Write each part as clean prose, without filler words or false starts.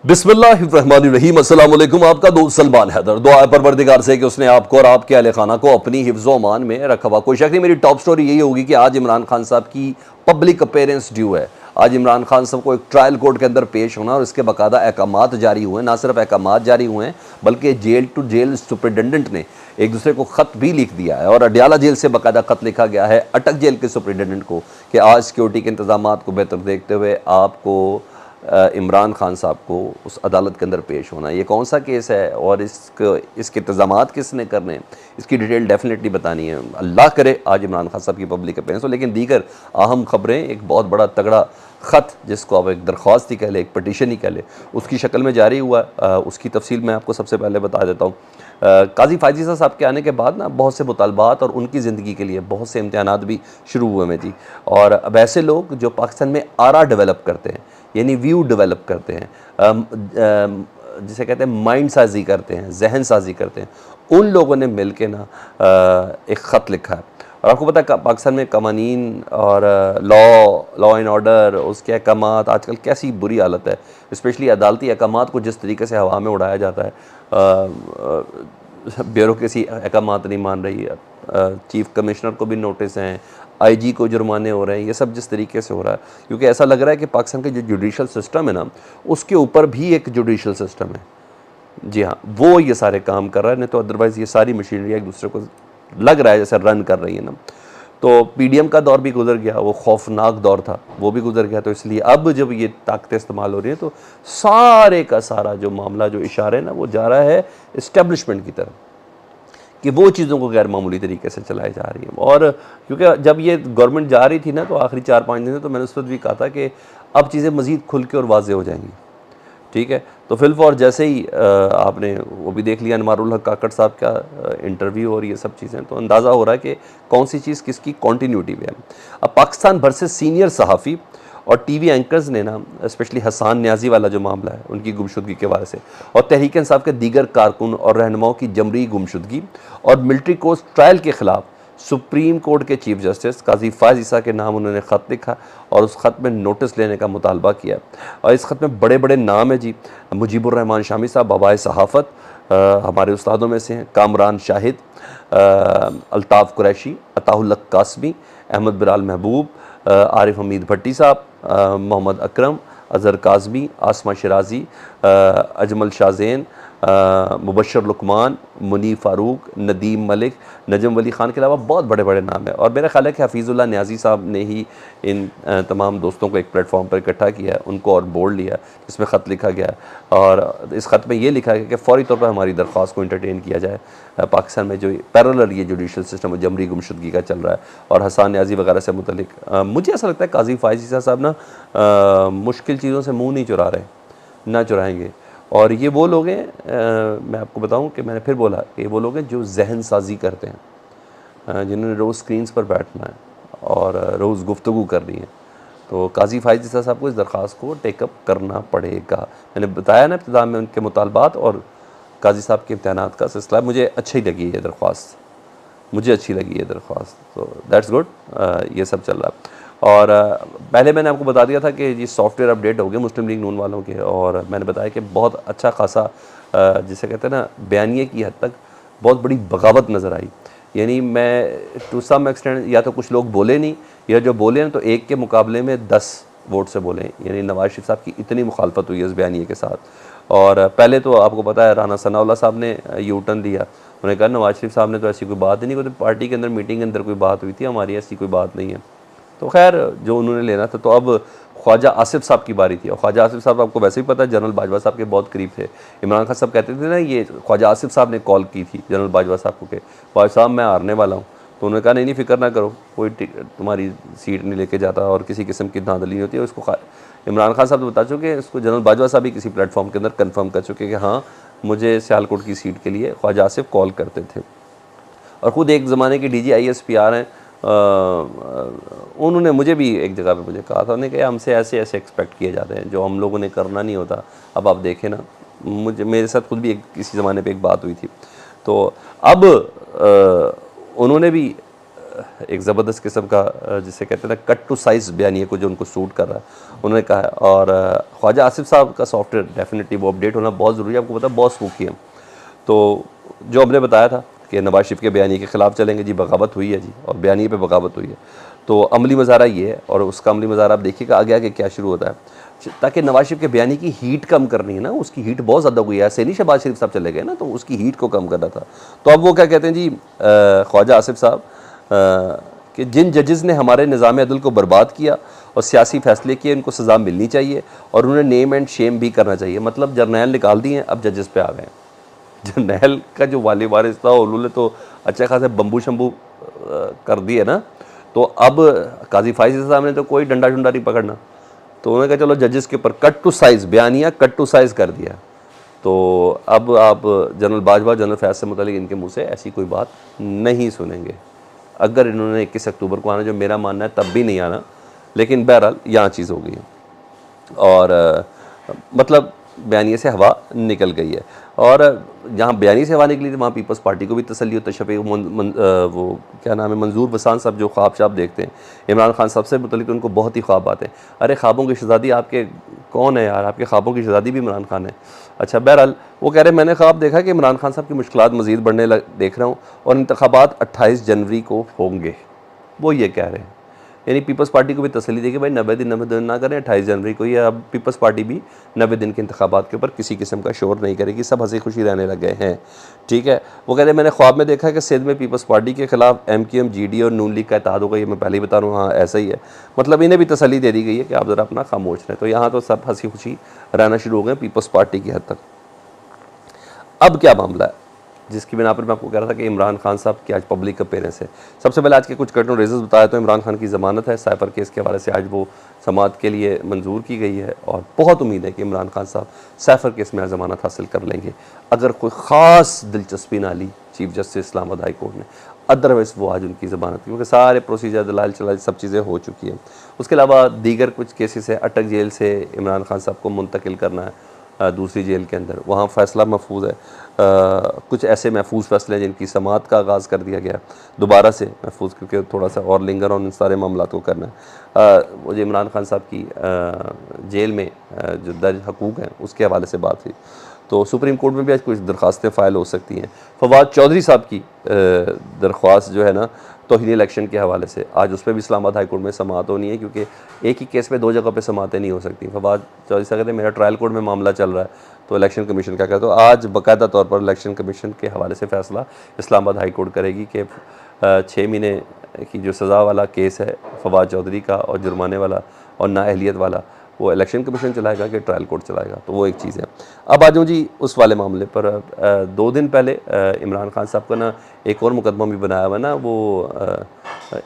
बिस्मिल्लाहिर्रहमानिर्रहीम। अस्सलाम वालेकुम। आपका दोस्त सलमान हैदर। दुआ है परवरदिगार से कि उसने आपको और आपके अहले खाना को अपनी हिफ्ज़ व अमान में रखा हुआ। कोई शक नहीं, मेरी टॉप स्टोरी यही होगी कि आज इमरान खान साहब की पब्लिक अपीयरेंस ड्यू है। आज इमरान खान साहब को एक ट्रायल कोर्ट के अंदर पेश होना और इसके बाकायदा अहकामात जारी हुए। ना सिर्फ अहकामात जारी हुए हैं बल्कि जेल टू जेल सुपरिटेंडेंट ने एक दूसरे को ख़त भी लिख दिया है और अडियाला जेल से बाकायदा ख़त लिखा गया है अटक जेल के सुपरिटेंडेंट को कि आज सिक्योरिटी के इंतजामात को बेहतर देखते हुए आपको इमरान खान साहब को उस अदालत के अंदर पेश होना। ये कौन सा केस है और इसके इंतजामात किसने करने हैं, इसकी डिटेल डेफिनेटली बतानी है। अल्लाह करे आज इमरान खान साहब की पब्लिक अपीयरेंस हो। लेकिन दीगर अहम खबरें, एक बहुत बड़ा तगड़ा ख़त जिसको आप एक दरख्वास्त ही कह लें, एक पटिशन ही कह लें, उसकी शक्ल में जारी हुआ। उसकी तफसील मैं आपको सबसे पहले बता देता हूँ। काजी फायज़ साहब के आने के बाद ना बहुत से मुतालबात और उनकी ज़िंदगी के लिए बहुत से इम्तहानात भी शुरू हुए में जी। और अब ऐसे लोग जो पाकिस्तान में आरा डेवलप करते हैं, यानी व्यू डेवलप करते हैं, जिसे कहते हैं माइंड साजी करते हैं, जहन साजी करते हैं, उन लोगों ने मिल के ना एक ख़त लिखा है। और आपको पता है पाकिस्तान में कवानीन और लॉ एंड ऑर्डर, उसके अहकामात आजकल कैसी बुरी हालत है। स्पेशली अदालती अहकामात को जिस तरीके से हवा में उड़ाया जाता है, ब्यूरोक्रेसी अहकामात नहीं मान रही है, चीफ कमिश्नर को भी नोटिस हैं, आईजी को जुर्माने हो रहे हैं, ये सब जिस तरीके से हो रहा है, क्योंकि ऐसा लग रहा है कि पाकिस्तान का जो जुडिशल सिस्टम है ना, उसके ऊपर भी एक जुडिशल सिस्टम है। जी हाँ, वो ये सारे काम कर रहा है, नहीं तो अदरवाइज़ ये सारी मशीनरी एक दूसरे को लग रहा है जैसे रन कर रही है ना। तो पीडीएम का दौर भी गुजर गया, वो खौफनाक दौर था, वो भी गुजर गया। तो इसलिए अब जब ये ताकतें इस्तेमाल हो रही हैं तो सारे का सारा जो मामला, जो इशारे हैं ना, वो जा रहा है इस्टेब्लिशमेंट की तरफ, कि वो चीज़ों को गैर मामूली तरीके से चलाई जा रही है। और क्योंकि जब ये गवर्नमेंट जा रही थी ना, तो आखिरी 4-5 दिन तो मैंने उस वक्त भी कहा था कि अब चीज़ें मज़ीद खुल के और वाज़ेह हो जाएंगी। ठीक है, तो फिलफौर जैसे ही आपने वो भी देख लिया अनवारुल हक काकड़ साहब का इंटरव्यू और ये सब चीज़ें, तो अंदाज़ा हो रहा है कि कौन सी चीज़ किसकी कॉन्टीन्यूटी में है। अब पाकिस्तान भर से सीनियर सहाफ़ी और टीवी एंकर्स ने ना, स्पेशली हसान न्याजी वाला जो मामला है उनकी गुमशुदगी के बारे से, और तहरीक इंसाफ के दीगर कारकुन और रहनुमाओं की जमरी गुमशुदगी और मिलिट्री कोर्स ट्रायल के ख़िलाफ़ सुप्रीम कोर्ट के चीफ जस्टिस काजी फायज़ के नाम उन्होंने ख़त लिखा और उस ख़त में नोटिस लेने का मुतालबा किया। और इस ख़त में बड़े बड़े नाम हैं जी। मुजीबुर रहमान शामी साहब बाबाए सहाफ़त, हमारे उस्तादों में से हैं। कामरान शाहिद, अल्ताफ़ कुरैशी, अताउल हक कासमी, अहमद बिलाल महबूब, आरिफ हमीद भट्टी साहब, मोहम्मद अकरम, अज़हर काज़मी, आसमा शराजी, अजमल शाहज़ैन, मुबशर लुकमान, मुनीफ फ़ारूक, नदीम मलिक, नजम वली ख़ान के अलावा बहुत बड़े बड़े नाम हैं। और मेरा ख़्याल है कि हफ़ीज़ुल्लाह न्याज़ी साहब ने ही इन तमाम दोस्तों को एक प्लेटफॉर्म पर इकट्ठा किया है, उनको और बोर्ड लिया, जिसमें ख़त लिखा गया है। और इस ख़त में ये लिखा गया कि फ़ौरी तौर पर हमारी दरख्वास्त को इंटरटेन किया जाए। पाकिस्तान में जो पैरेलल ये जुडिशल सिस्टम जमरी गुमशुदगी का चल रहा है और हसान न्याज़ी वगैरह से मुतल्लिक, मुझे ऐसा लगता है काजी फायज़ साहब ना मुश्किल चीज़ों से मुँह नहीं चुरा रहे, ना चुराएँगे। और ये वो लोग हैं, मैं आपको बताऊं कि मैंने फिर बोला कि वो लोग हैं जो जहन साजी करते हैं, जिन्होंने रोज़ स्क्रीन्स पर बैठना है और रोज़ गुफ्तगू करनी है। तो काजी फायज़ साहब को इस दरख्वास्त को टेकअप करना पड़ेगा। मैंने बताया ना इब्तिदा में उनके मुतालबात और काजी साहब के इम्तहानात का सिलसिला। मुझे अच्छी लगी ये दरख्वास्त, मुझे अच्छी लगी ये दरख्वास्त, तो दैट्स गुड। ये सब चल रहा है। और पहले मैंने आपको बता दिया था कि ये सॉफ्टवेयर अपडेट हो गए मुस्लिम लीग नून वालों के, और मैंने बताया कि बहुत अच्छा खासा जिसे कहते हैं ना, बयानिए की हद तक बहुत बड़ी बगावत नज़र आई। यानी मैं टू सम एक्सटेंट, या तो कुछ लोग बोले नहीं, या जो बोले हैं तो एक के मुकाबले में 10 वोट से बोले। यानी नवाज शरीफ साहब की इतनी मुखालफत हुई है इस बयानिए के साथ। और पहले तो आपको पता है राना सनाउल्लाह साहब ने यू टर्न दिया, उन्होंने कहा नवाज शरीफ साहब ने तो ऐसी कोई बात ही नहीं, कोई पार्टी के अंदर मीटिंग के अंदर कोई बात हुई थी, हमारी ऐसी कोई बात नहीं है। तो खैर जो उन्होंने लेना था। तो अब ख्वाजा आसिफ साहब की बारी थी, और ख्वाजा आसिफ साहब आपको वैसे ही पता है जनरल बाजवा साहब के बहुत करीब थे। इमरान खान साहब कहते थे ना, ये ख्वाजा आसिफ साहब ने कॉल की थी जनरल बाजवा साहब को कि बाजवा साहब मैं हारने वाला हूँ। तो उन्होंने कहा नहीं फ़िक्र ना करो, कोई तुम्हारी सीट नहीं लेके जाता, और किसी किस्म की धांधली नहीं होती है। उसको इमरान खान साहब तो बता चुके, इसको जनरल बाजवा साहब भी किसी प्लेटफॉर्म के अंदर कन्फर्म कर चुके कि हाँ मुझे सियालकोट की सीट के लिए ख्वाजा आसिफ कॉल करते थे। और ख़ुद एक ज़माने के DGISPR हैं, उन्होंने मुझे भी एक जगह पे मुझे कहा था, उन्होंने कहा हमसे ऐसे ऐसे एक्सपेक्ट किए जाते हैं जो हम लोगों ने करना नहीं होता। अब आप देखें ना, मेरे साथ खुद भी किसी ज़माने पे एक बात हुई थी। तो अब उन्होंने भी ایک زبردست قسم کا جسے کہتے ہیں نا کٹ ٹو سائز بیانیے کو جو ان کو سوٹ کر رہا ہے انہوں نے کہا ہے. اور خواجہ آصف صاحب کا سافٹ ویئر ڈیفینیٹلی وہ اپڈیٹ ہونا بہت ضروری ہے. آپ کو پتہ ہے بہت سموکی ہے. تو جو ہم نے بتایا تھا کہ نواز شریف کے بیانیے کے خلاف چلیں گے جی، بغاوت ہوئی ہے جی، اور بیانیے پہ بغاوت ہوئی ہے. تو عملی مظاہرہ یہ ہے، اور اس کا عملی مظاہرہ آپ دیکھیے کہ آگے آگے کیا شروع ہوتا ہے. تاکہ نواز شریف کے بیانی کی ہیٹ کم کرنی ہے نا، اس کی ہیٹ بہت زیادہ ہوئی ہے. ایسے نہیں شہباز شریف صاحب چلے گئے نا، تو اس کی ہیٹ کو کم کرنا تھا. تو اب وہ کیا کہتے ہیں جی خواجہ آصف صاحب کہ جن ججز نے ہمارے نظام عدل کو برباد کیا اور سیاسی فیصلے کیے ان کو سزا ملنی چاہیے اور انہیں نیم اینڈ شیم بھی کرنا چاہیے. مطلب جرنیل نکال دیے ہیں، اب ججز پہ آ گئے ہیں. جرنیل کا جو والی وارث تھا انہوں نے تو اچھے خاصے بمبو شمبو کر دیے نا. تو اب قاضی فائز صاحب نے تو کوئی ڈنڈا ڈنڈا نہیں پکڑنا، تو انہوں نے کہا چلو ججز کے اوپر کٹ ٹو سائز بیانیہ کٹ ٹو سائز کر دیا. تو اب آپ جنرل باجوہ جنرل فیض سے متعلق ان کے منہ سے ایسی کوئی بات نہیں سنیں گے. اگر انہوں نے 21 اکتوبر کو آنا، جو میرا ماننا ہے تب بھی نہیں آنا، لیکن بہرحال یہاں چیز ہو گئی ہے. اور مطلب بیانیے سے ہوا نکل گئی ہے. اور جہاں بیانیے سے ہوا نکلی تھی وہاں پیپلز پارٹی کو بھی تسلی و تشفی. وہ کیا نام ہے، منظور بسان صاحب جو خواب شاب دیکھتے ہیں عمران خان صاحب سے متعلق، ان کو بہت ہی خواب آتے ہیں. ارے خوابوں کی شہزادی آپ کے کون ہے یار؟ آپ کے خوابوں کی شہزادی بھی عمران خان ہے. اچھا بہرحال وہ کہہ رہے ہیں میں نے خواب دیکھا کہ عمران خان صاحب کی مشکلات مزید بڑھنے دیکھ رہا ہوں اور انتخابات 28 جنوری کو ہوں گے. وہ یہ کہہ رہے ہیں، یعنی پیپلز پارٹی کو بھی تسلی دے کہ بھائی 90 دن نہ کریں، 28 جنوری کو. یہ اب پیپلز پارٹی بھی 90 دن کے انتخابات کے اوپر کسی قسم کا شور نہیں کرے گی، سب ہنسی خوشی رہنے لگ گئے ہیں. ٹھیک ہے. وہ کہتے ہیں میں نے خواب میں دیکھا کہ سندھ میں پیپلز پارٹی کے خلاف MQM GD اور نون لیگ کا اتحاد ہوگا. یہ میں پہلے ہی بتا رہا ہوں، ہاں ایسا ہی ہے. مطلب انہیں بھی تسلی دے دی گئی ہے کہ آپ ذرا اپنا خاموش رہیں. تو یہاں تو سب ہنسی خوشی رہنا شروع ہو گئے پیپلز پارٹی کی حد تک. اب کیا معاملہ ہے جس کی بنا پر میں آپ کو کہہ رہا تھا کہ عمران خان صاحب کی آج پبلک اپیرنس ہے. سب سے پہلے آج کے کچھ کرٹن ریزز بتایا تو عمران خان کی ضمانت ہے سائفر کیس کے حوالے سے، آج وہ سماعت کے لیے منظور کی گئی ہے اور بہت امید ہے کہ عمران خان صاحب سائفر کیس میں ضمانت حاصل کر لیں گے اگر کوئی خاص دلچسپی نہ لی چیف جسٹس اسلام آباد ہائی کورٹ نے. ادروائز وہ آج ان کی ضمانت، کیونکہ سارے پروسیجر دلائل چلائل سب چیزیں ہو چکی ہیں. اس کے علاوہ دیگر کچھ کیسز ہے. اٹک جیل سے عمران خان صاحب کو منتقل کرنا ہے دوسری جیل کے اندر، وہاں فیصلہ محفوظ ہے. کچھ ایسے محفوظ فیصلے ہیں جن کی سماعت کا آغاز کر دیا گیا دوبارہ سے محفوظ، کیونکہ تھوڑا سا اور لنگر آن ان سارے معاملات کو کرنا ہے. وہ جو عمران خان صاحب کی جیل میں جو درج حقوق ہیں اس کے حوالے سے بات ہوئی. تو سپریم کورٹ میں بھی آج کچھ درخواستیں فائل ہو سکتی ہیں. فواد چودھری صاحب کی درخواست جو ہے نا توہین الیکشن کے حوالے سے، آج اس پہ بھی اسلام آباد ہائی کورٹ میں سماعت ہونی ہے، کیونکہ ایک ہی کیس میں دو جگہ پہ سماعتیں نہیں ہو سکتی. فواد چودھری صاحب کہتے ہیں میرا ٹرائل کورٹ میں معاملہ چل رہا ہے تو الیکشن کمیشن کیا کہتا ہے. تو آج باقاعدہ طور پر الیکشن کمیشن کے حوالے سے فیصلہ اسلام آباد ہائی کورٹ کرے گی کہ 6 مہینے کی جو سزا والا کیس ہے فواد چودھری کا اور جرمانے والا اور نااہلیت والا، وہ الیکشن کمیشن چلائے گا کہ ٹرائل کورٹ چلائے گا. تو وہ ایک چیز ہے. اب آ جاؤں جی اس والے معاملے پر. 2 دن پہلے عمران خان صاحب کا نا ایک اور مقدمہ بھی بنایا ہوا نا، وہ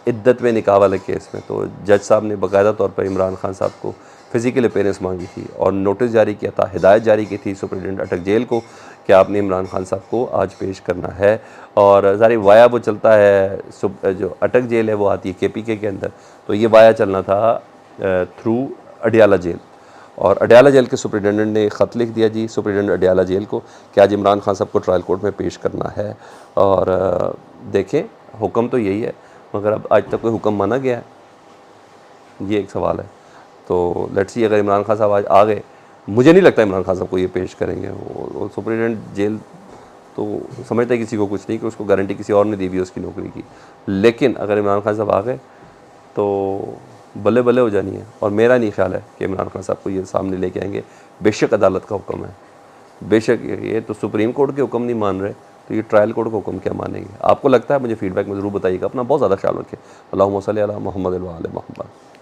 عدت میں نکاح والے کیس میں. تو جج صاحب نے باقاعدہ طور پر عمران خان صاحب کو فزیکل اپیرنس مانگی تھی اور نوٹس جاری کیا تھا، ہدایت جاری کی تھی سپرنٹینڈنٹ اٹک جیل کو کہ آپ نے عمران خان صاحب کو آج پیش کرنا ہے. اور ظاہر وایا وہ چلتا ہے، جو اٹک جیل ہے وہ آتی ہے KPK کے اندر، تو یہ وایا چلنا تھا تھرو اڈیالہ جیل. اور اڈیالہ جیل کے سپرنٹینڈنٹ نے خط لکھ دیا جی سپرنٹینڈنٹ اڈیالہ جیل کو کہ آج عمران خان صاحب کو ٹرائل کورٹ میں پیش کرنا ہے. اور دیکھیں حکم تو یہی ہے مگر اب آج تک کوئی حکم مانا گیا ہے، یہ ایک سوال ہے. تو لیٹس سی اگر عمران خان صاحب آج آ گئے، مجھے نہیں لگتا عمران خان صاحب کو یہ پیش کریں گے. وہ سپرنٹینڈنٹ جیل تو سمجھتا ہے کسی کو کچھ نہیں، کہ اس کو گارنٹی کسی اور نے دی ہوئی اس کی نوکری کی. لیکن اگر عمران خان صاحب آ گئے تو بلے بلے ہو جانی ہے. اور میرا نہیں خیال ہے کہ عمران خان صاحب کو یہ سامنے لے کے آئیں گے. بے شک عدالت کا حکم ہے، بے شک یہ تو سپریم کورٹ کے حکم نہیں مان رہے تو یہ ٹرائل کورٹ کا حکم کیا مانیں گے. آپ کو لگتا ہے؟ مجھے فیڈ بیک میں ضرور بتائیے گا. اپنا بہت زیادہ خیال رکھیں. اللہم صلی علی محمد و آل محمد.